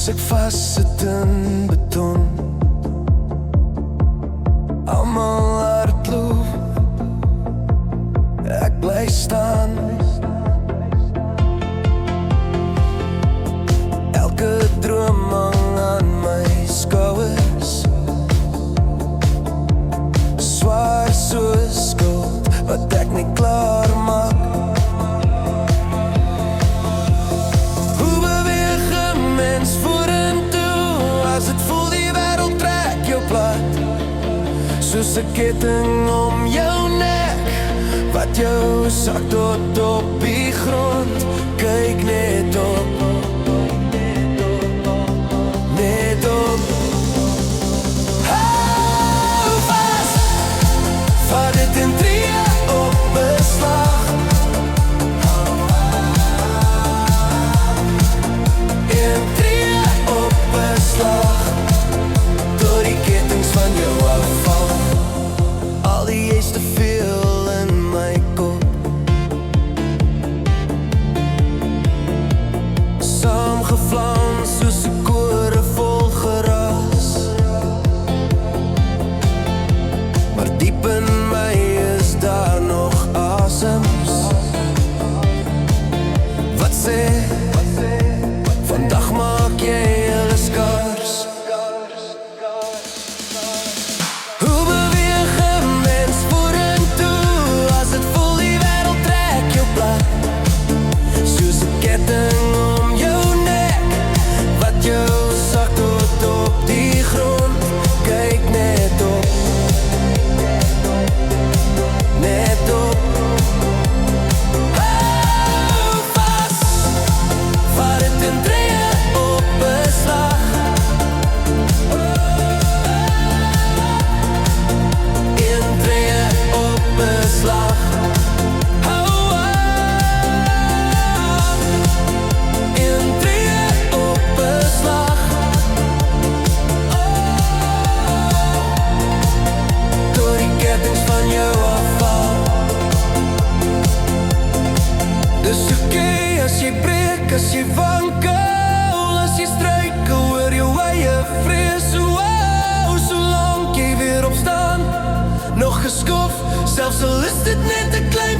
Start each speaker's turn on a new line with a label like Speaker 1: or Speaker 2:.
Speaker 1: soos ek vassit in beton. Almal hardloop, ek bly staan. Elke droom hang aan my skouers, swaar soos skuld wat ek nie klaar maak. Hoe beweeg 'n mens vorentoe as dit voel die wêreld trek jou plat? Soos 'n ketting om jou nek wat jou sak tot op die grond. Kyk net op, net op. Hou vas, vat dit in tree op beslag. In tree op beslag, tot die kettings van jou afval. Al die is te veel in my kop, saamgevlam soos 'n kore vol geras. Maar diep in my is daar nog asems wat sê, vandag maak jy hulle skars. Hoe beweeg 'n mens vorentoe as dit voel die wêreld trek jou plat? Soos 'n ketting om jou nek wat jou sak tot op die grond. Kyk net op, net op. Hou vas, vat dit in tree op beslag. In tree op beslag. Hou aan, in tree op beslag. Door die kettings van jou afval. Dis oké as jy breek, as jy wankel, as jy struikel oor jou eie vrees. Solank jy weer opstaan, nog geskof, selfs al is dit net 'n klein